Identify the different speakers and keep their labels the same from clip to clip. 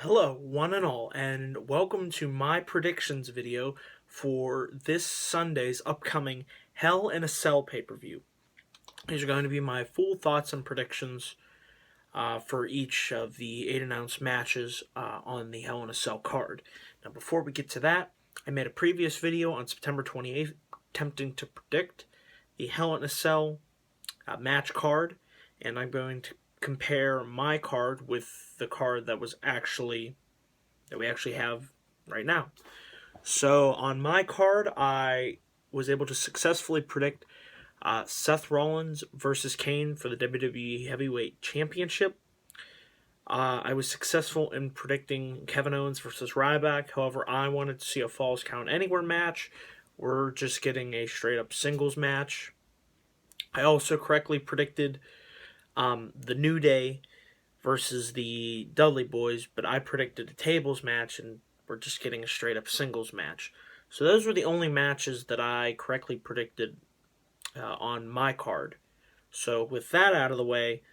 Speaker 1: Hello, one and all, and welcome to my predictions video for this Sunday's upcoming Hell in a Cell pay-per-view. These are going to be my full thoughts and predictions for each of the 8 announced matches on the Hell in a Cell card. Now, before we get to that, I made a previous video on September 28th attempting to predict the Hell in a Cell match card, and I'm going to compare my card with the card that we actually have right now. So on my card, I was able to successfully predict Seth Rollins versus Kane for the WWE Heavyweight Championship. I was successful in predicting Kevin Owens versus Ryback. However, I wanted to see a Falls Count Anywhere match. We're just getting a straight-up singles match. I also correctly predicted the New Day versus the Dudley Boyz, but I predicted a tables match, and we're just getting a straight-up singles match. So those were the only matches that I correctly predicted on my card. So with that out of the way,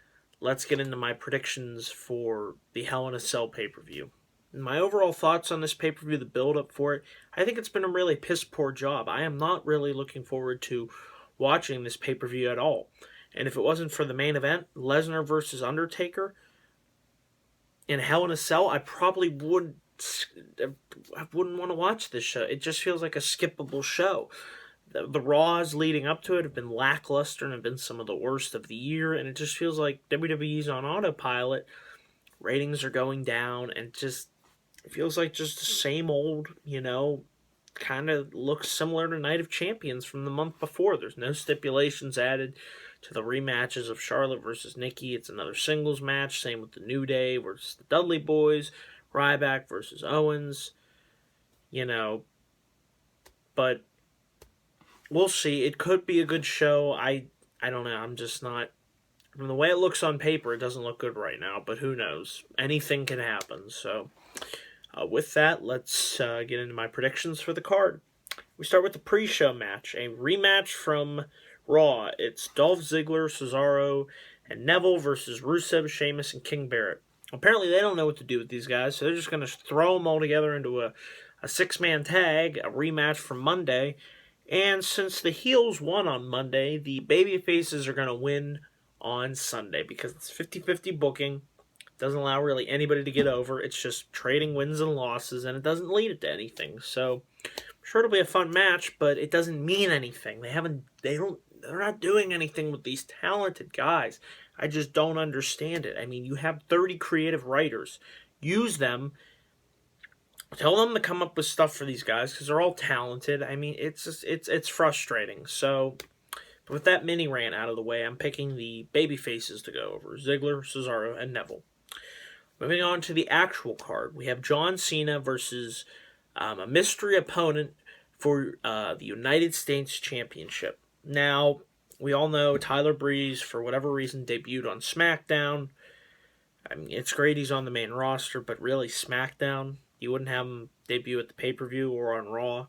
Speaker 1: let's get into my predictions for the Hell in a Cell pay-per-view. My overall thoughts on this pay-per-view, the build-up for it, I think it's been a really piss-poor job. I am not really looking forward to watching this pay-per-view at all. And if it wasn't for the main event, Lesnar versus Undertaker, in Hell in a Cell, I probably wouldn't want to watch this show. It just feels like a skippable show. The Raws leading up to it have been lackluster and have been some of the worst of the year, and it just feels like WWE's on autopilot. Ratings are going down, and it feels like just the same old, kind of looks similar to Night of Champions from the month before. There's no stipulations added to the rematches of Charlotte versus Nikki. It's another singles match. Same with the New Day versus the Dudley Boyz. Ryback versus Owens. But we'll see. It could be a good show. I don't know. I'm just not... From the way it looks on paper, it doesn't look good right now. But who knows? Anything can happen. So with that, let's get into my predictions for the card. We start with the pre-show match. A rematch from Raw. It's Dolph Ziggler, Cesaro, and Neville versus Rusev, Sheamus, and King Barrett. Apparently they don't know what to do with these guys, so they're just going to throw them all together into a six-man tag, a rematch from Monday. And since the heels won on Monday, the babyfaces are going to win on Sunday because it's 50-50 booking. It doesn't allow really anybody to get over. It's just trading wins and losses, and it doesn't lead it to anything. So I'm sure it'll be a fun match, but it doesn't mean anything. They're not doing anything with these talented guys. I just don't understand it. I mean, you have 30 creative writers. Use them. Tell them to come up with stuff for these guys because they're all talented. I mean, it's frustrating. So, with that mini rant out of the way, I'm picking the baby faces to go over: Ziggler, Cesaro, and Neville. Moving on to the actual card, we have John Cena versus a mystery opponent for the United States Championship. Now, we all know Tyler Breeze, for whatever reason, debuted on SmackDown. I mean, it's great he's on the main roster, but really, SmackDown, you wouldn't have him debut at the pay-per-view or on Raw.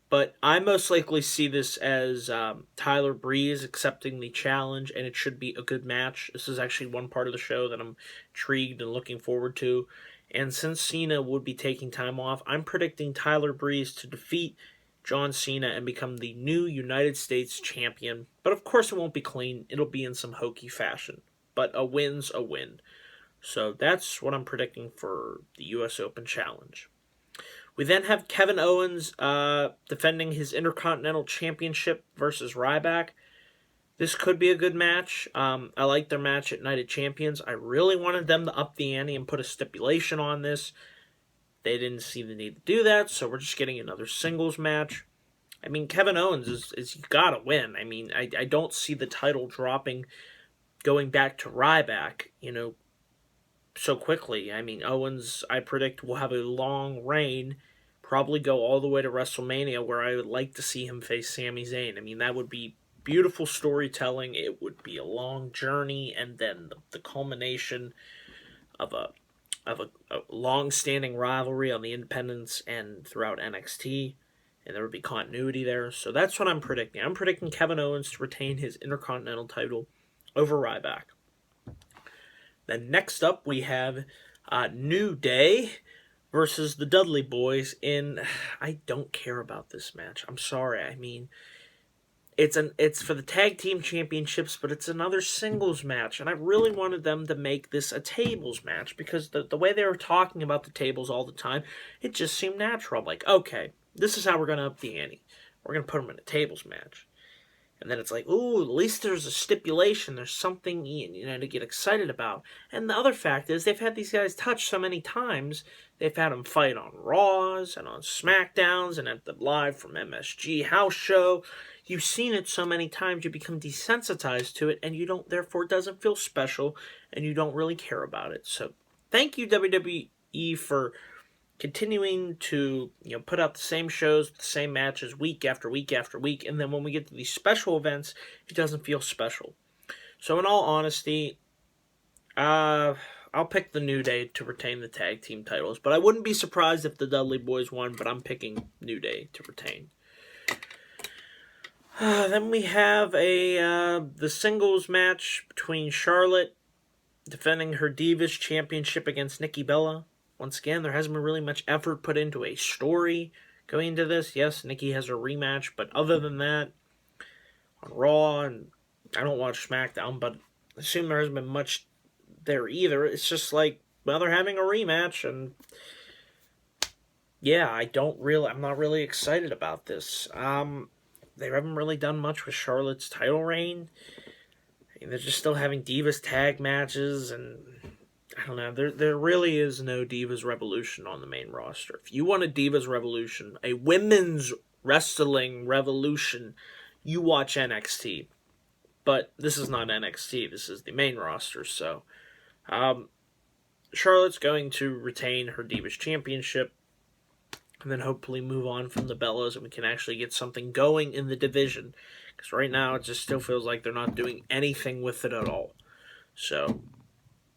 Speaker 1: But I most likely see this as Tyler Breeze accepting the challenge, and it should be a good match. This is actually one part of the show that I'm intrigued and looking forward to. And since Cena would be taking time off, I'm predicting Tyler Breeze to defeat John Cena and become the new United States champion. But of course it won't be clean. It'll be in some hokey fashion. But a win's a win. So that's what I'm predicting for the U.S. Open Challenge. We then have Kevin Owens defending his Intercontinental Championship versus Ryback. This could be a good match. I like their match at Night of Champions. I really wanted them to up the ante and put a stipulation on this. They didn't see the need to do that, so we're just getting another singles match. I mean, Kevin Owens is you gotta win. I mean, I don't see the title dropping, going back to Ryback, so quickly. I mean, Owens, I predict, will have a long reign, probably go all the way to WrestleMania, where I would like to see him face Sami Zayn. I mean, that would be beautiful storytelling. It would be a long journey, and then the culmination of a long-standing rivalry on the independents and throughout NXT, and there would be continuity there. So that's what I'm predicting. I'm predicting Kevin Owens to retain his Intercontinental title over Ryback. Then next up, we have New Day versus the Dudley Boyz I don't care about this match. I'm sorry. I mean, it's for the tag team championships, but it's another singles match, and I really wanted them to make this a tables match because the way they were talking about the tables all the time, it just seemed natural. I'm like, okay, this is how we're gonna up the ante. We're gonna put them in a tables match. And then it's like, ooh, at least there's a stipulation. There's something, to get excited about. And the other fact is, they've had these guys touch so many times. They've had them fight on Raws and on SmackDowns and at the live from MSG house show. You've seen it so many times, you become desensitized to it, and you don't, therefore, it doesn't feel special, and you don't really care about it. So, thank you, WWE, for continuing to put out the same shows, the same matches week after week after week, and then when we get to these special events, it doesn't feel special. So in all honesty, I'll pick the New Day to retain the tag team titles, but I wouldn't be surprised if the Dudley Boyz won, but I'm picking New Day to retain. Then we have the singles match between Charlotte defending her Divas Championship against Nikki Bella. Once again, there hasn't been really much effort put into a story going into this. Yes, Nikki has her rematch, but other than that, on Raw, and I don't watch SmackDown, but I assume there hasn't been much there either. It's just like, well, they're having a rematch, and yeah, I'm not really excited about this. They haven't really done much with Charlotte's title reign. I mean, they're just still having Divas tag matches, and I don't know, there really is no Divas Revolution on the main roster. If you want a Divas Revolution, a women's wrestling revolution, you watch NXT. But this is not NXT, this is the main roster, so Charlotte's going to retain her Divas Championship, and then hopefully move on from the Bellas, and we can actually get something going in the division. Because right now, it just still feels like they're not doing anything with it at all. So,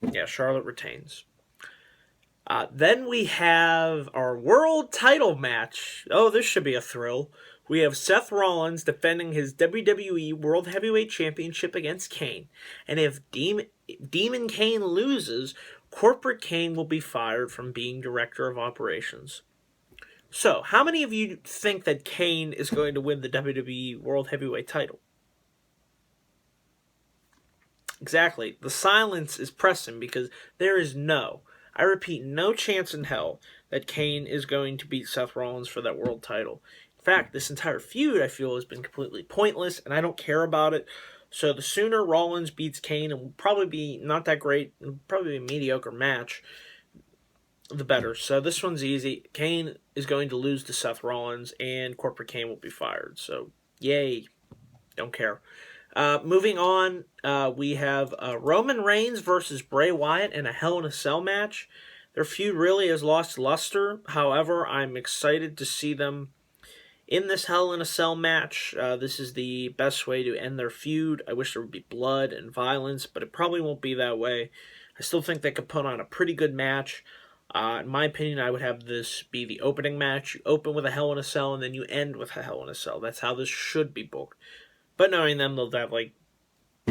Speaker 1: yeah, Charlotte retains. Then we have our world title match. Oh, this should be a thrill. We have Seth Rollins defending his WWE World Heavyweight Championship against Kane. And if Demon Kane loses, Corporate Kane will be fired from being Director of Operations. So, how many of you think that Kane is going to win the WWE World Heavyweight title? Exactly. The silence is pressing because there is I repeat, no chance in hell that Kane is going to beat Seth Rollins for that world title. In fact, this entire feud, I feel, has been completely pointless, and I don't care about it. So the sooner Rollins beats Kane, it will probably be not that great, it'll probably be a mediocre match, the better. So this one's easy. Kane is going to lose to Seth Rollins, and Corporate Kane will be fired. So, yay. Don't care. Moving on, we have Roman Reigns versus Bray Wyatt in a Hell in a Cell match. Their feud really has lost luster. However, I'm excited to see them in this Hell in a Cell match. This is the best way to end their feud. I wish there would be blood and violence, but it probably won't be that way. I still think they could put on a pretty good match. In my opinion, I would have this be the opening match. You open with a Hell in a Cell, and then you end with a Hell in a Cell. That's how this should be booked. But knowing them, they'll have like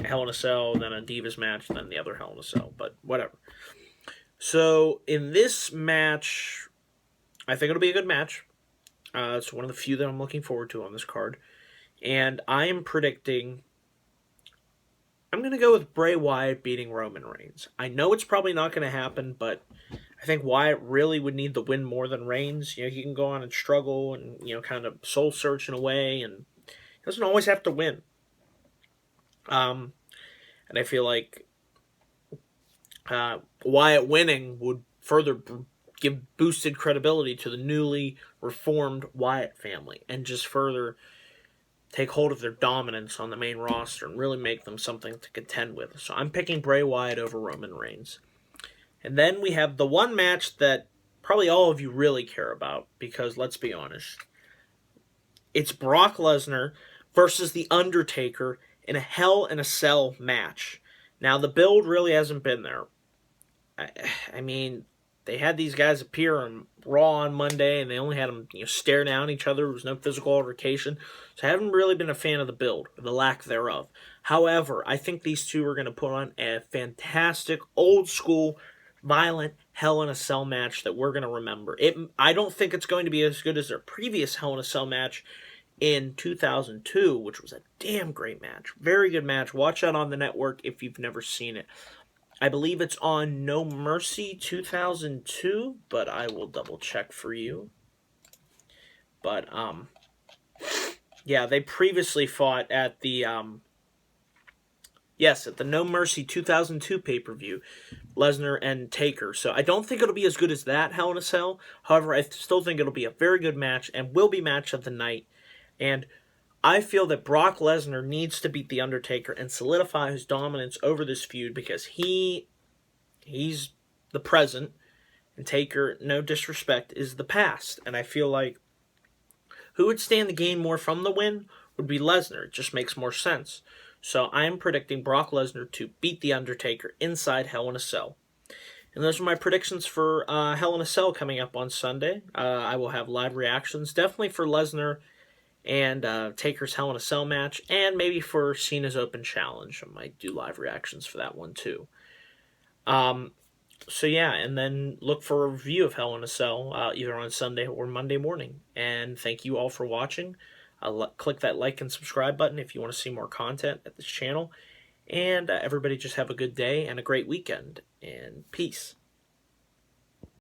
Speaker 1: Hell in a Cell, then a Divas match, then the other Hell in a Cell. But whatever. So in this match, I think it'll be a good match. It's one of the few that I'm looking forward to on this card. And I am predicting I'm going to go with Bray Wyatt beating Roman Reigns. I know it's probably not going to happen, but I think Wyatt really would need the win more than Reigns. He can go on and struggle and, kind of soul search in a way, and he doesn't always have to win. And I feel like Wyatt winning would further give boosted credibility to the newly reformed Wyatt family and just further take hold of their dominance on the main roster and really make them something to contend with. So I'm picking Bray Wyatt over Roman Reigns. And then we have the one match that probably all of you really care about, because let's be honest, it's Brock Lesnar versus The Undertaker in a Hell in a Cell match. Now, the build really hasn't been there. I mean, they had these guys appear on Raw on Monday, and they only had them stare down each other. There was no physical altercation. So I haven't really been a fan of the build, or the lack thereof. However, I think these two are going to put on a fantastic, old-school violent Hell in a Cell match that we're going to remember. I don't think it's going to be as good as their previous Hell in a Cell match in 2002, which was a damn great match. Very good match. Watch that on the network if you've never seen it. I believe it's on No Mercy 2002, but I will double check for you. But, yeah, they previously fought at the, at the No Mercy 2002 pay-per-view, Lesnar and Taker. So I don't think it'll be as good as that Hell in a Cell. However, I still think it'll be a very good match and will be match of the night. And I feel that Brock Lesnar needs to beat The Undertaker and solidify his dominance over this feud because he's the present and Taker, no disrespect, is the past. And I feel like who would stand to gain more from the win would be Lesnar. It just makes more sense. So I am predicting Brock Lesnar to beat The Undertaker inside Hell in a Cell. And those are my predictions for Hell in a Cell coming up on Sunday. I will have live reactions, definitely for Lesnar and Taker's Hell in a Cell match, and maybe for Cena's Open Challenge. I might do live reactions for that one too. So yeah, and then look for a review of Hell in a Cell either on Sunday or Monday morning. And thank you all for watching. Click that like and subscribe button if you want to see more content at this channel. And everybody just have a good day and a great weekend. And peace.